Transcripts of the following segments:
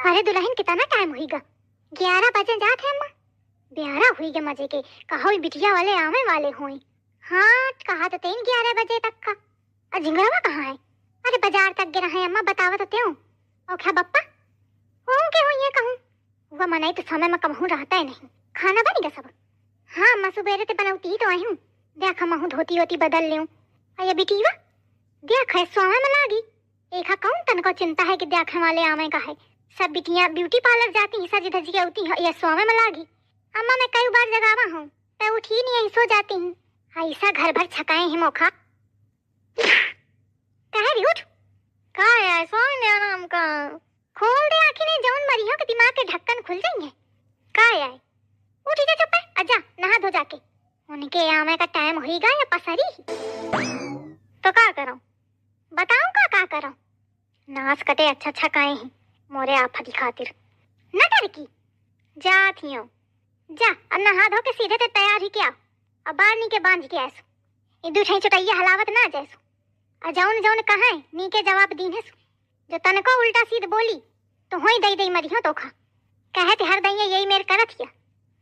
अरे दुल्हन कितना टाइम हुईगा? 11 बजे जात है अम्मा। 11 हुई के मजे के कहो बिटिया वाले आवे वाले हुई। हाँ कहा तो 11 बजे तक का। और झिंगरवा कहाँ है? अरे बाजार तक गिरा है अम्मा, बतावा तो त्यों। और क्या बप्पा हूँ के हुई है कहूँ वह मनाई तो समय में कमहू रहता है नहीं। खाना बनेगा सब? हाँ अम्मा सुबेरे ते बनौती ही तो आई हूँ। देखा महू धोती होती बदल लूँ। अरे बिटिया देख है स्वामी में लागी। एक कौन तन को चिंता है कि देखने वाले आवे का है। सब बिटिया ब्यूटी पार्लर जाती हैं सजी धजी होती है, ये स्वामी में लागी। अम्मा मैं कई बार जगावा हूँ तो उठी नहीं, यही सो जाती हूँ। ऐसा घर भर छकाए हैं मौका। कहे भी उठ का है सोने आराम का। खोल दे आँखें नहीं जौन मरी हो कि दिमाग के ढक्कन खुल जाएंगे। का है उठ जा चुप है, आजा नहा धो जाके। उनके आवे का टाइम होईगा या पसरी तो का करो बताऊं का करो। नाच कटे अच्छा छकाए हैं मोरे आफत खातिर न डर की। जात ही जा अब नहा धो के सीधे ते तैयार ही क्या अब बाहर नी के बांध के ऐसो ये दूठे चुटैया हलावत ना जैसो। और जौन जौन कहा है नी के जवाब दीन है जो तन को उल्टा सीध बोली तो होई दई दई मरियो तो खा कहते हर दई यही मेर करत हिया।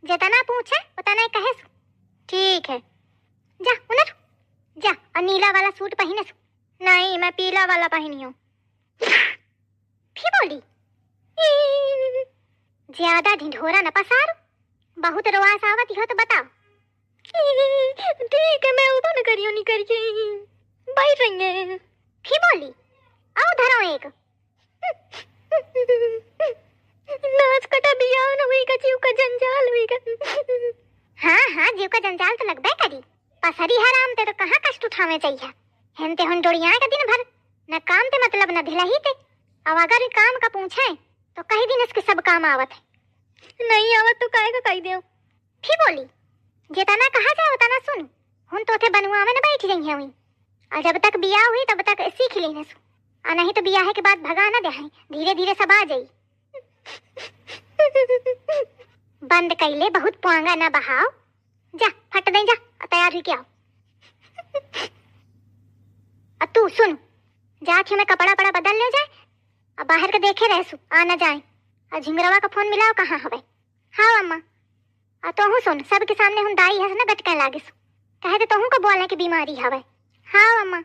जितना पूछे उतना कहे सो। ठीक है जा उनर जा और नीला वाला सूट पहने सो। नहीं मैं पीला वाला पहनी हूँ। फिर बोली ज्यादा ढिढोरा न पसारो, बहुत रवास आवत हो तो बताओ। ठीक है मैं उधर न करियो नहीं करिए बैठ रही है। फिर बोली आओ धरो एक नाच कटा बियाह न हुई का जीव का जंजाल हुई का। हाँ हाँ जीव का जंजाल तो लगबे करी। पसरी हराम ते तो कहाँ कष्ट उठावे चाहिए। हेनते हन डोड़िया का दिन भर न काम ते मतलब न धिला ही ते। अब अगर काम का पूछे तो कही दिन इसके सब काम आवत है। नहीं आवत तो काहे का कही दे। फिर बोली जितना कहा जाए उतना सुन। हुन तो थे बनुआ में न बैठ रही है वहीं। और जब तक बियाह हुई तब तक सीख ली न सु। और नहीं तो बियाह के बाद भगा न दे, धीरे धीरे सब आ जाई। बंद कैले बहुत पुआंगा न बहाओ। जा फट दे जा तैयार हुई के आओ। अब तू सुन जात में कपड़ा पड़ा बदल ले जाए अब बाहर के देखे रहसु आ न जाए। और झिंगरवा का फोन मिलाओ कहाँ हवे। हाँ अम्मा और तोहू सुन सबके सामने हम दाई हंस न गटके लागिस कहे तो तोहू को बोले की बीमारी हवे। हाँ अम्मा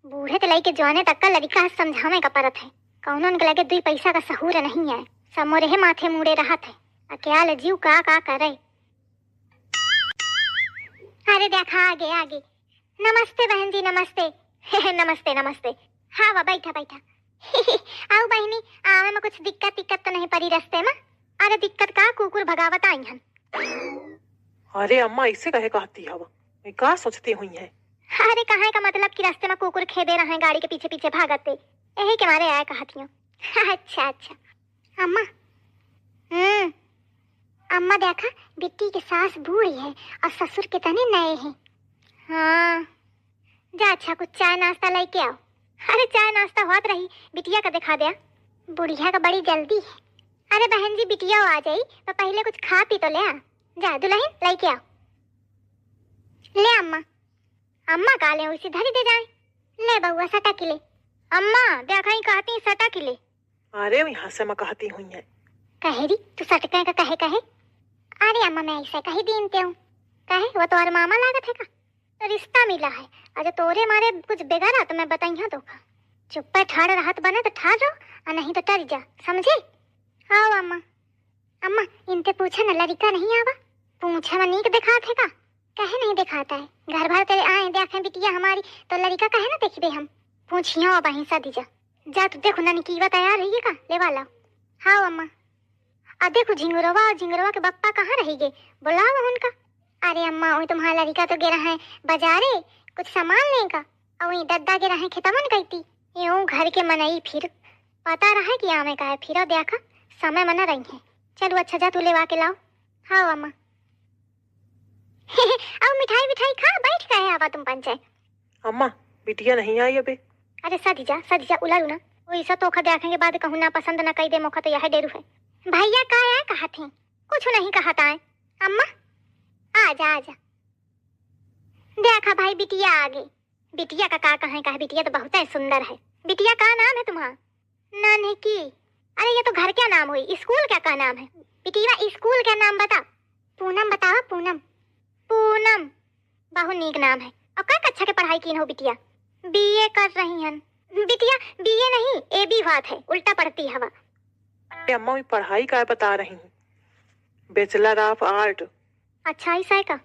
बूढ़े ते लई के जवाने तक का लड़का समझावे का परत है। कौनों के लगे 2 पैसा का सहूर नहीं है। सब मोरे माथे मुड़े रहत है अकेले जीव का करे। अरे देखा आगे आगे। नमस्ते बहन जी नमस्ते। नमस्ते नमस्ते। हाँ वाह बैठा बैठा। आओ बहनी आवे में कुछ दिक्कत तो नहीं पड़ी रास्ते में? अरे दिक्कत का कुकुर भगावत आई हन। अरे अम्मा इसे कहे कहती हवा मैं का सोचती हुई है। अरे कहाँ का मतलब कि रास्ते में कुकुर खेदे रहे गाड़ी के पीछे पीछे भागते यही के मारे आया कहती हूँ। अच्छा अच्छा अम्मा अम्मा देखा बिट्टी की सास बूढ़ी है और ससुर कितने नए हैं। हाँ जा अच्छा कुछ चाय नाश्ता लेके आओ। अरे चाय नाश्ता होत रही बिटिया का दिखा दिया। बुढ़िया का बड़ी जल्दी है। अरे बहन जी बिटिया आ जाई तो पहले कुछ खा पी तो ले आ। जा दुल्हन लेके आओ। ले अम्मा। अम्मा का ले उसी धरी दे जाए। ले बउआ सटा के ले। अम्मा देखा ही कहती सटा के ले। अरे यहाँ से मैं कहती हुई है। कहेरी तू सटके का कहे। अरे अम्मा मैं ऐसे कही दीनते हूँ कहे वो तो और मामा लागत है का तो रिश्ता मिला है। अरे तोरे मारे कुछ बिगाड़ा तो मैं बताइया तो चुप पर ठाड़ राहत बने तो ठाड़ रहो और नहीं तो टर जा समझे। आओ अम्मा। अम्मा इनते पूछे न लड़का नहीं आवा पूछे में नीक दिखात है का कहे नहीं दिखाता है। घर भर तेरे आए देखे बिटिया हमारी तो लड़का कहे ना देखी दे हम पूछियो बहिन शादी जा तू देखो ना निकीवा तैयार रही का ले वाला। हाँ अम्मा आ देखो झिंगुरवा और झिंगुरवा के बप्पा कहाँ रहेंगे बुलाओ उनका। अरे अम्मा वही तुम्हारा लड़का तो गिरा है बाजारे कुछ सामान लेगा और वही दद्दा गिरा है खेतवन गई थी यूं घर के मनाई फिर पता रहा कि आमे का है फिर देखा समय मना रही है। चलो अच्छा जा तू लेवा के लाओ। हाँ अम्मा। अब मिठाई खा बैठ गए आवा तुम पंचायत। अम्मा बिटिया नहीं आई अबे। अरे सदी जा उलारू ना वही सा तोखा देखेंगे बाद कहूँ ना पसंद ना कही दे मौका तो यह डेरू है। भैया का है कहा थे कुछ नहीं कहा था। अम्मा आजा देखा भाई बिटिया आ गई। बिटिया का कहे बिटिया तो बहुत है सुंदर है। बिटिया का नाम है तुम्हारा? नानी की। अरे ये तो घर क्या नाम हुई, स्कूल क्या नाम है? बिटिया स्कूल क्या नाम बता। पूनम बताओ, पूनम। पूनम बहुत नीक नाम है। और क्या कक्षा के पढ़ाई की हो बिटिया? बीए कर रही हन बिटिया। बीए नहीं एबी बात है, उल्टा पढ़ती हवा। अरे अम्मा मैं पढ़ाई का बता रही हूँ, बैचलर ऑफ आर्ट। अच्छा ऐसा है का?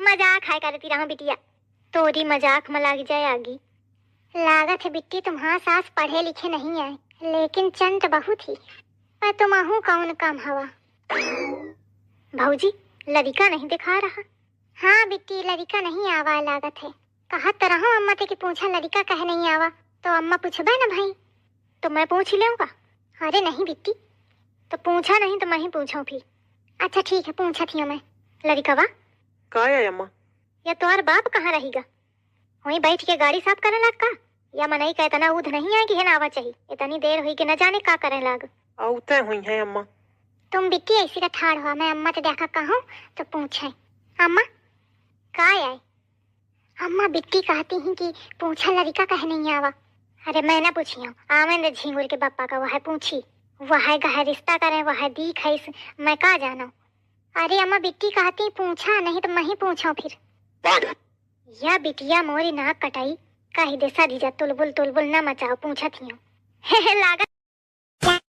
मजाक है करती रहा बिटिया, तोरी मजाक में लग जाए आगी। लागत है बिट्टी तुम्हारा सास पढ़े लिखे नहीं आए, लेकिन चंट बहुत ही। पर तुम आहू कौन कम हवा। भौजी लड़का नहीं दिखा रहा। हाँ बिट्टी लड़का नहीं आवा लागत है। कहा तो रहो अम्मा ते कि पूछा लड़का कहे नहीं आवा, तो अम्मा पूछबे ना भाई, तो मैं पूछ ही लूंगा। अरे नहीं बिट्टी, तो पूछा नहीं तो मैं ही पूछूं फिर। अच्छा ठीक है पूछा थी मैं। लड़का वाह का है अम्मा? या तुम्हार बाप कहाँ रहेगा? वहीं बैठ के गाड़ी साफ करे लाग का? या मनई का इतना उध नहीं है कि है ना आवा चाहिए, इतनी देर हुई कि न जाने का करे लाग। औते हुई है अम्मा। तुम बिट्टी ऐसी का ठाड़ हुआ, मैं अम्मा तो देखा कहूँ तो पूछे अम्मा का आए। अम्मा बिट्टी कहती हैं कि पूछा लड़का कहे नहीं आवा। अरे मैं ना पूछी हूँ, आवेंद्र झिंगुर के पापा का वह पूछी, वह गह रिश्ता करे वह दीख है मैं का जाना। अरे अम्मा बिट्टी कहती पूछा नहीं तो मैं ही पूछूं फिर। या बिटिया मोरी नाक कटाई कही दे सदीजा तुलबुल न मचाओ पूछा थी लागत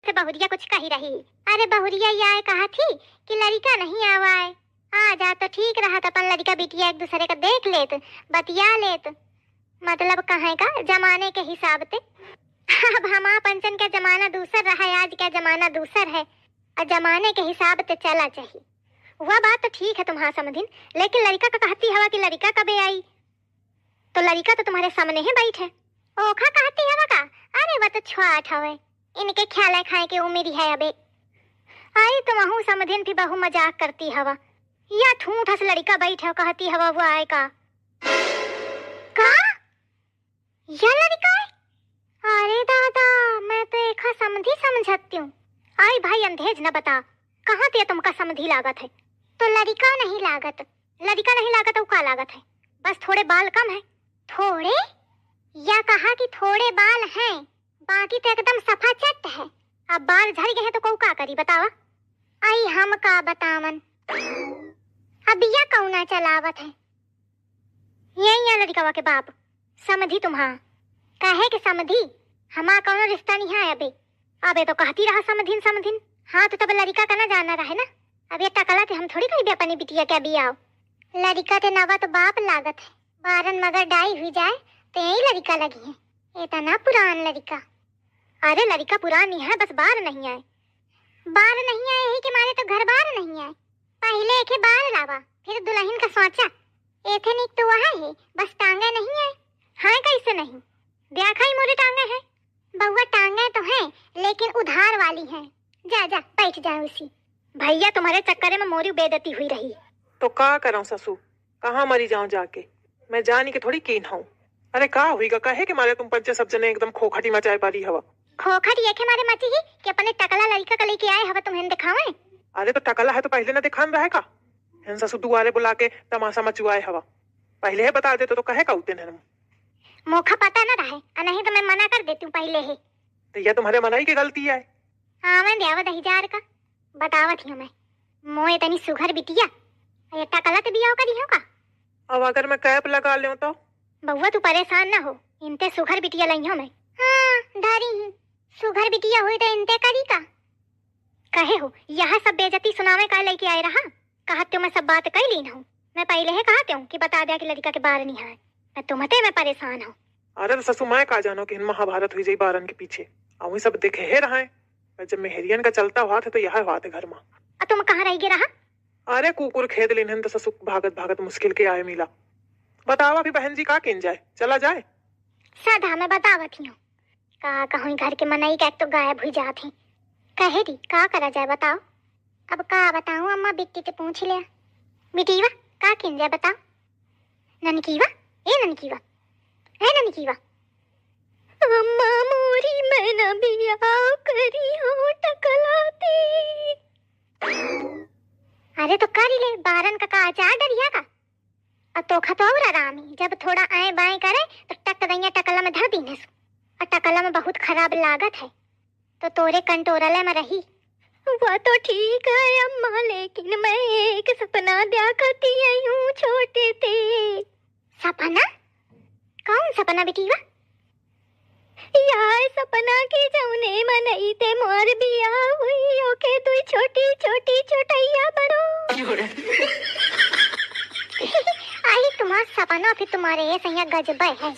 से बहुरिया कुछ कही रही। अरे बहुरिया यह कहा थी कि लड़का नहीं आवाए, आ जा तो ठीक रहा, अपन लड़का बिटिया एक दूसरे का देख लेत बतिया लेत। मतलब कहे का जमाने के हिसाब से अब हमा पंचन का जमाना दूसर रहा है, आज का जमाना दूसर है, और जमाने के हिसाब से चला चाहिए। वह बात तो ठीक है तुम्हारा समझिन, लेकिन लड़का का कहती हवा कि लड़का कबे आई, तो लड़का तो तुम्हारे सामने ही बैठे ओखा कहती हवा का। अरे वह तो छोट हवे, इनके ख्याल खाए के उम्र है अबे। आई तुम आहू समझिन भी बहु मजाक करती हवा, या ठूठ हस लड़का बैठे कहती हवा वो आए का या लड़का है? अरे दादा मैं तो एक समझी समझती हूँ। आई भाई अंधेज न बता कहाँ ते तुमका समझी लागत है, तो लड़का नहीं लागत, लड़का नहीं लागत तो का लागत है? बस थोड़े बाल कम है। थोड़े या कहा कि थोड़े बाल हैं, बाकी तो एकदम सफा चट है। अब बाल झड़ गए हैं तो कौ का करी बतावा। आई हम का बतावन, अब या कौना चलावत है। यही लड़का के बाप समझी तुम्हारा कहे के समझी हमारा कौनो रिश्ता नहीं है अबे। अबे तो कहती रहा समझिन समझिन। हाँ तो तब लड़का का ना जाना रहे ना, अब ये टकला थे हम थोड़ी कहीं अपनी बिटिया क्या भी आओ। लड़का ते नवा तो बाप लागत है, बारन मगर डाई हुई जाए तो यही लड़का लगी है, इतना पुरान लड़का। अरे लड़का पुरानी है, बस बार नहीं आए। बार नहीं आए यही के मारे तो घर बार नहीं आए। पहले एक बार लावा फिर दुल्हन का सोचा, एथनिक तो वह है, बस टांगे नहीं आए। हाँ कैसे नहीं, देखा ही मोरे टांगे हैं। बउआ टांगे तो हैं लेकिन उधार वाली हैं। जा जा बैठ जा उसी। भैया तुम्हारे चक्कर में मोरी बेइज्जती हुई रही। तो का कराऊं ससु, कहाँ मरी जाऊं जाके, मैं जानी के थोड़ी कीन हूँ। अरे का हुईगा कहे के मारे तुम पंचे सब जने एकदम खोखटी मचाए पारी हवा। खोखट ये के मारे मची ही कि अपने टकला लड़का का लेके आए हवा तुम्हें दिखावे। अरे तो टकला है तो पहले ना दिखान रहे का, हिन ससु दुआरे बुला के तमाशा मचुआए हवा, पहले है बता देते तो कहे का उतने हम। मोखा पता न रहे, नहीं तो मैं मना कर देती हूँ पहले ही। तो यह तुम्हारे मनाई की गलती है। हाँ मैं देवा दही जार का बतावत हूँ मैं, मोए तनी सुघर बिटिया ये टकला तो बियाह करी हो का। अब अगर मैं कैप लगा लूं तो? बउआ तू परेशान ना हो, इनते सुघर बिटिया लई हो मैं। हाँ डरी हूँ, सुघर बिटिया हुई तो इनते करी का कहे हो। यह सब बेइज्जती सुनावे का लेके आए रहा, कहते हो मैं सब बात कह ली हूँ। मैं पहले ही कहते हूँ कि बता दिया कि लड़का के बार नहीं है, मैं तुम्हें मैं परेशान हूँ। अरे तो ससु मैं का जानो कि महाभारत हुई जाई बारन के पीछे, और सब देखे है रहा है। जब मेहरियन का चलता हुआ था तो यह हुआ था घर में। अब तुम कहाँ रह गए रहा? अरे कुकुर खेद लेन तो ससु भागत भागत मुश्किल के आए मिला। बतावा भी बहन जी का किन जाए, चला जाए? साधा मैं बतावत हूँ का कहूँ घर के मनई का तो गायब हुई जात है। कहे दी का करा जाए बताओ। अब का बताऊँ अम्मा, बिट्टी से पूछ लिया। बिटीवा का किन जाए बताओ। ननकीवा ए ननकीवा है ननकीवा। अम्मा मोरी मैं न बियाह करी हो टकलाती। अरे तो कर ले बारन का आचार डरिया का। अब तो खतौर आरामी जब थोड़ा आए बाएं करे तो टक दैया टकला में धर दीने और टकला में बहुत खराब लागत है। तो तोरे कंटोरले में रही। वो तो ठीक है अम्मा, लेकिन मैं एक सपना देखती हूँ छोटे थे। सपना? कौन सपना बेटीवा? यार सपना की जौने मनई ते मोर बिया हुई ओके तू छोटी छोटी छोटैया बड़ो। आई तुम्हारा सपना फिर तुम्हारे ये सैया गजब है।